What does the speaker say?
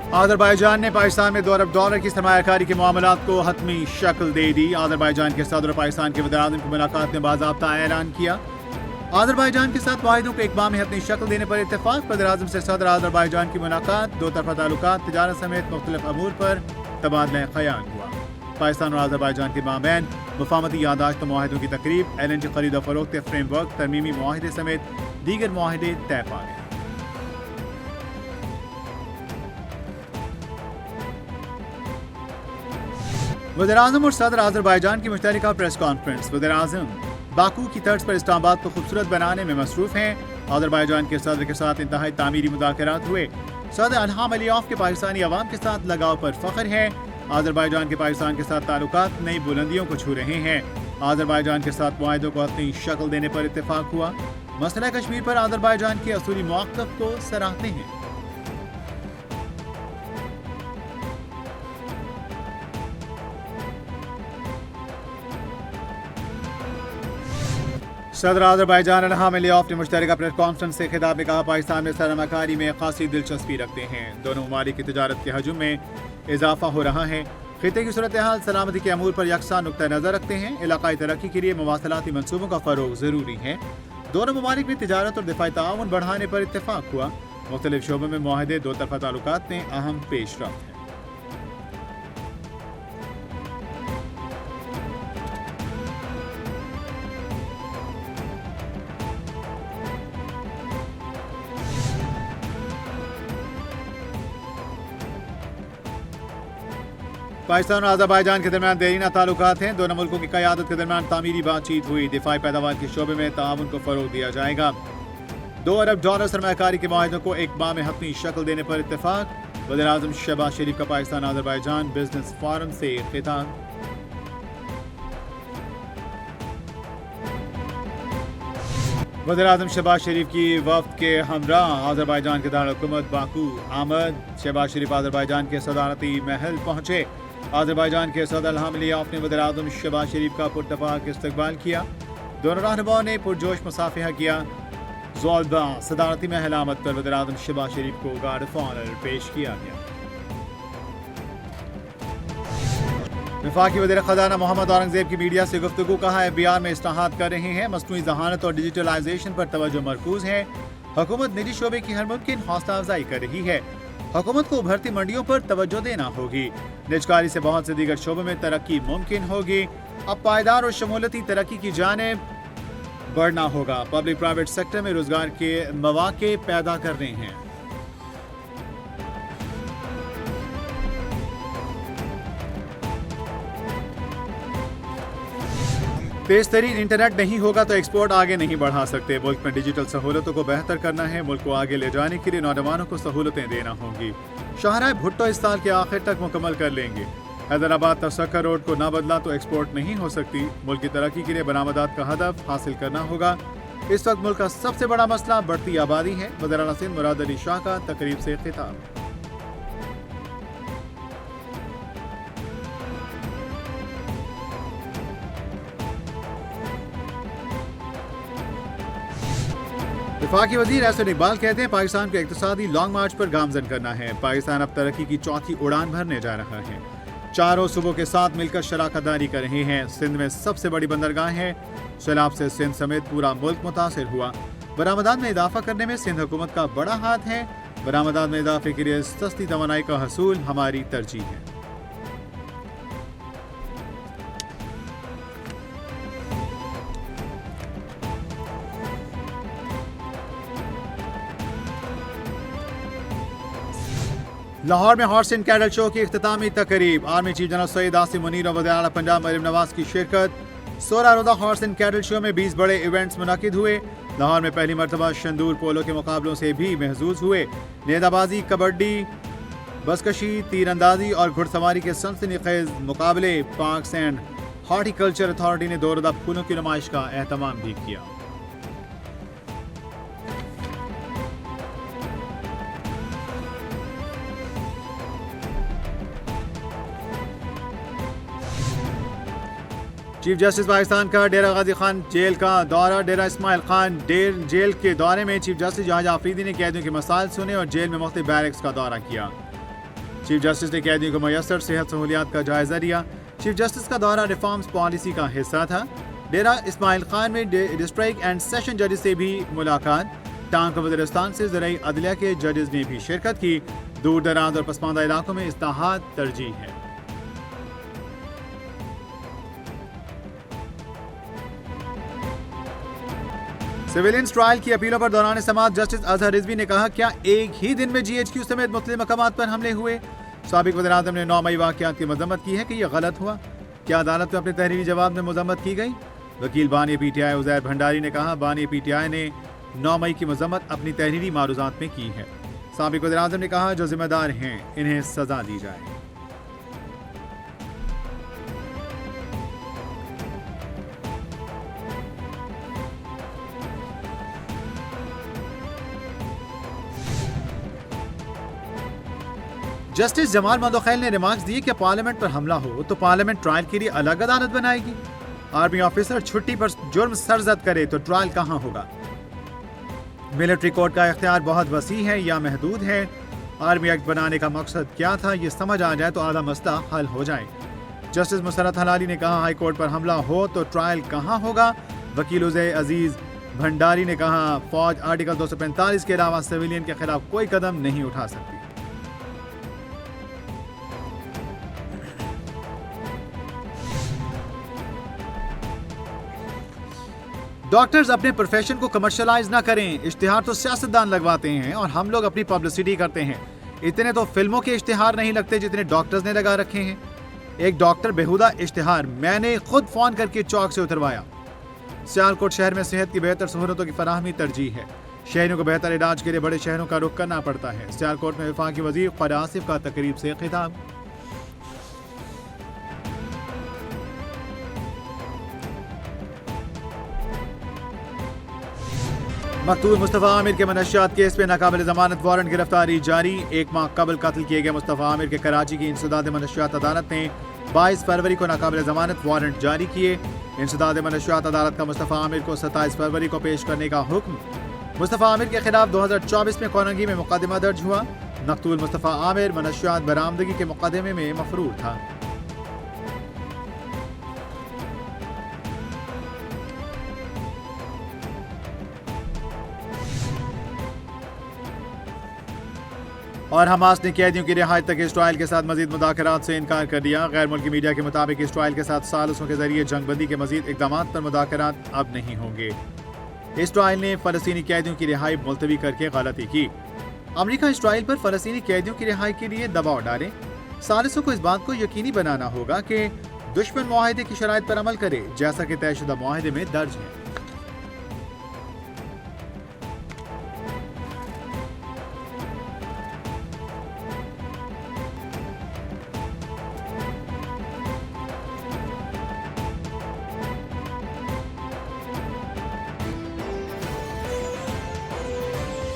Azerbaijan ने पाकिस्तान में $2 अरब की सरमायाकारी के मामलात को हतमी शक्ल दे दी। आज़रबाईजान के सदर और पाकिस्तान के वज़ीर-ए-आज़म की मुलाकात में बाज़ाब्ता ऐलान किया। आज़रबाईजान के साथ माहिदों को इक़बाल में हतमी शक्ल देने पर इत्तेफाक। वज़ीर-ए-आज़म से सदर आज़रबाईजान की मुलाकात, दो तरफ़ा ताल्लुकात, तिजारत समेत मुख्तलिफ अमूर पर तबादला ख़याल हुआ। पाकिस्तान और आज़रबाईजान के माबैन मुफाहमती याददाश्त माहिदों की तकरीब, LNG खरीद और फरोख्त फ्रेमवर्क, तरमीमी मुआहिदे समेत दीगर मुआहिदे तय पा गए। वज़ीर-ए-आज़म और सदर आज़रबाईजान की मुश्तरका प्रेस कॉन्फ्रेंस। वज़ीर-ए-आज़म बाकू की तर्ज पर इस्लामाबाद को खूबसूरत बनाने में मसरूफ़ हैं। आज़रबाईजान के सदर के साथ इंतहाई तामीरी मुज़ाकरात हुए। सदर इल्हाम अलियव के पाकिस्तानी अवाम के साथ लगाव पर फ़ख्र है। आज़रबाईजान के पाकिस्तान के साथ ताल्लुकात नई बुलंदियों को छू रहे हैं। आज़रबाईजान के साथ मुआहिदों को अपनी शक्ल देने पर इत्तेफाक हुआ। मसला कश्मीर पर आज़रबाईजान के असूली मौक़िफ़ को सराहते हैं। सदर आज़रबाईजान इल्हाम अलियव ने मुश्तरका प्रेस कॉन्फ्रेंस से खिताब में कहा, पाकिस्तान में सरमायाकारी में खासी दिलचस्पी रखते हैं। दोनों ममालिक की तिजारत के हजम में इजाफा हो रहा है। खिते की सूरत हाल सलामती के अमूर पर यकसा नुक्ता नज़र रखते हैं। इलाकाई तरक्की के लिए मवासलाती मनसूबों का फ़रोग़ ज़रूरी है। दोनों ममालिक में तिजारत और दिफाई ताउन बढ़ाने पर इत्तेफाक हुआ। मुख्तलिफ शोबों में मुआहिदे, दो तरफ़ा ताल्लुकात में अहम पेशरफ्त है। पाकिस्तान और आज़रबाईजान के दरमियान देरीना ताल्लुकात हैं। दोनों मुल्कों की क़यादत के दरमियान तामीरी बातचीत हुई। दिफाई पैदावार के शोबे में ताउन को फ़रोग़ दिया जाएगा। $2 अरब सरमायाकारी के माहिदों को एक माह में हतमी शक्ल देने पर इत्तेफाक। वज़ीर-ए-आज़म शहबाज शरीफ का पाकिस्तान आज़रबाईजान बिजनेस फोरम से खिताब। वज़ीर-ए-आज़म शहबाज शरीफ की वफ़द के हमरा आज़रबाईजान के दारुल हुकूमत बाकू आमद। शहबाज शरीफ आज़रबाईजान के सदारती महल पहुँचे। आज़रबाईजान के सदर इल्हाम अलियव ने वज़ीर-ए-आज़म शहबाज शरीफ का पुरतपाक इस्तकबाल किया। दोनों रहनुमाओं ने पुरजोश मुसाफिहा किया। ज़ोलबा सदारती महल आमद पर वज़ीर-ए-आज़म शहबाज शरीफ को गार्ड ऑफ ऑनर पेश किया गया। वफाकी वज़ीर ख़ज़ाना मोहम्मद औरंगज़ेब की मीडिया से गुफ्तगू, कहा FBI में इस्लाहात कर रहे हैं। मसनूई ज़हानत और डिजिटलाइजेशन पर तवज्जो मरकूज़ है। हुकूमत निजी शोबे की हर मुमकिन हौसला अफजाई कर रही है। हुकूमत को उभरती मंडियों पर तवज्जो देना होगी। निजकारी से बहुत से दीगर शोबों में तरक्की मुमकिन होगी। अब पायदार और शमूलती तरक्की की जानिब बढ़ना होगा। पब्लिक प्राइवेट सेक्टर में रोजगार के मौके पैदा कर रहे हैं। तेज तरीन इंटरनेट नहीं होगा तो एक्सपोर्ट आगे नहीं बढ़ा सकते। मुल्क में डिजिटल सहूलतों को बेहतर करना है। मुल्क को आगे ले जाने के लिए नौजवानों को सहूलतें देना होंगी। शाहराह भुट्टो इस साल के आखिर तक मुकम्मल कर लेंगे। हैदराबाद तसक्कर रोड को ना बदला तो एक्सपोर्ट नहीं हो सकती। मुल्क की तरक्की के लिए बरामदात का हदफ हासिल करना होगा। इस वक्त मुल्क का सबसे बड़ा मसला बढ़ती आबादी है। वज़ीर आला सिंध मुराद अली शाह का तकरीब से खिताब। वफाकी वज़ीर एहसन इकबाल कहते हैं, पाकिस्तान को इक़्तिसादी लॉन्ग मार्च पर गामज़न करना है। पाकिस्तान अब तरक्की की चौथी उड़ान भरने जा रहा है। चारों सूबों के साथ मिलकर शराकतदारी कर रहे हैं। सिंध में सबसे बड़ी बंदरगाह है। सैलाब से सिंध समेत पूरा मुल्क मुतासिर हुआ। बरामदात में इजाफा करने में सिंध हुकूमत का बड़ा हाथ है। बरामदात में इजाफे के लिए सस्ती तवानाई का हसूल हमारी तरजीह है। लाहौर में हॉर्स एंड कैटल शो की इख्तितामी तकरीब। Army chief general Saeed Asim Munir और वज़ीर आला पंजाब मरीम नवाज की शिरकत। 16 रोज़ा हॉर्स एंड कैटल शो में 20 बड़े इवेंट्स मुनक़िद हुए। लाहौर में पहली मरतबा शंदूर पोलो के मुकाबलों से भी महजूज हुए। नेज़ाबाजी, कबड्डी, बसकशी, तीरंदाजी और घुड़सवारी के सनसनीखेज मुकाबले। पार्क्स एंड हॉर्टिकल्चर अथॉरिटी ने 2 रोज़ा फूलों की नुमाइश का एहतमाम भी किया। चीफ जस्टिस पाकिस्तान का डेरा गाजी खान जेल का दौरा। डेरा इस्माइल खान जेल के दौरे में चीफ जस्टिस जहाज आफरीदी ने कैदियों के मसाइल सुने और जेल में मुख्तलिफ बैरक्स का दौरा किया। चीफ जस्टिस ने कैदियों को मयसर सेहत सहूलियात का जायजा लिया। चीफ जस्टिस का दौरा रिफॉर्म्स पॉलिसी का हिस्सा था। डेरा इस्माइल खान में डिस्ट्रिक्ट एंड सेशन जजेस से भी मुलाकात। टांग वज़ीरिस्तान से ज़राई अदलिया के जजेस ने भी शिरकत की। दूर दराज और पसमानदा इलाकों में इस्लाहात तरजीह है। सिविलियंस ट्रायल की अपीलों पर दौरान समाअत जस्टिस अजहर रिजवी ने कहा, क्या एक ही दिन में GHQ समेत मुख्तलिफ मकामात पर हमले हुए? साबिक वज़ीर-ए-आज़म ने 9 मई वाक़यात की मज़म्मत की है कि यह गलत हुआ। क्या अदालत में अपने तहरीरी जवाब में मज़म्मत की गई? वकील बानी PTI उज़ैर भंडारी ने कहा, बानी PTI ने 9 मई की मज़म्मत अपनी तहरीरी मारूज़ात में की है। साबिक वज़ीर-ए-आज़म ने कहा, जो जिम्मेदार हैं इन्हें सज़ा दी जाए। जस्टिस जमाल मंदोखैल ने रिमार्क्स दिए कि पार्लियामेंट पर हमला हो तो पार्लियामेंट ट्रायल के लिए अलग अदालत बनाएगी। आर्मी ऑफिसर छुट्टी पर जुर्म सरजद करे तो ट्रायल कहां होगा? मिलिट्री कोर्ट का इख्तियार बहुत वसी है या महदूद है? आर्मी एक्ट बनाने का मकसद क्या था, ये समझ आ जाए तो आधा मसला हल हो जाए। जस्टिस मुसरत हलाली ने कहा, हाई कोर्ट पर हमला हो तो ट्रायल कहां होगा? वकील अजीज भंडारी ने कहा, फौज आर्टिकल 245 के अलावा सिविलियन के खिलाफ कोई कदम नहीं उठा सकती। डॉक्टर्स अपने प्रोफेशन को कमर्शलाइज ना करें। इश्तिहार तो सियासतदान लगवाते हैं और हम लोग अपनी पब्लिसिटी करते हैं। इतने तो फिल्मों के इश्तिहार नहीं लगते जितने डॉक्टर्स ने लगा रखे हैं। एक डॉक्टर बेहुदा इश्तिहार मैंने खुद फोन करके चौक से उतरवाया। सियालकोट शहर में सेहत की बेहतर सहूलतों की फराहमी तरजीह है। शहरियों को बेहतर इलाज के लिए बड़े शहरों का रुख करना पड़ता है। सियालकोट में वफाकी वजीर ख्वाजा आसिफ का तकरीब से खिताब। मकतूल मुस्तफ़ा आमिर के मनशियात केस में नाकाबिल ज़मानत वारंट गिरफ्तारी जारी। 1 माह कबल कत्ल किए गए मुस्तफ़ा आमिर के कराची की इंसदाद मनशियात अदालत ने 22 फरवरी को नाकाबिल ज़मानत वारंट जारी किए। इंसदाद मनशियात अदालत का मुस्तफ़ा आमिर को 27 फरवरी को पेश करने का हुक्म। मुस्तफ़ा आमिर के खिलाफ 2024 में कोरंगी में मुकदमा दर्ज हुआ। मकतूल मुस्तफ़ा आमिर मनशियात बरामदगी के मुकदमे में मफरूर था। और हमास ने कैदियों की रिहाई तक इस ट्रायल के साथ मजीद मुज़ाकरात से इनकार कर दिया। गैर मुल्की मीडिया के मुताबिक इस ट्रायल के साथ सालिसों के जरिए जंगबंदी के मजीद इक़दामात पर मुज़ाकरात अब नहीं होंगे। इस ट्रायल ने फ़लस्तीनी कैदियों की रिहाई मुलतवी करके गलती की। अमरीका इस ट्रायल पर फ़लस्तीनी कैदियों की रिहाई के लिए दबाव डाले। सालिसों को इस बात को यकीनी बनाना होगा कि दुश्मन मुआहदे की शराइत पर अमल करे, जैसा कि तयशुदा मुआहदे में दर्ज है।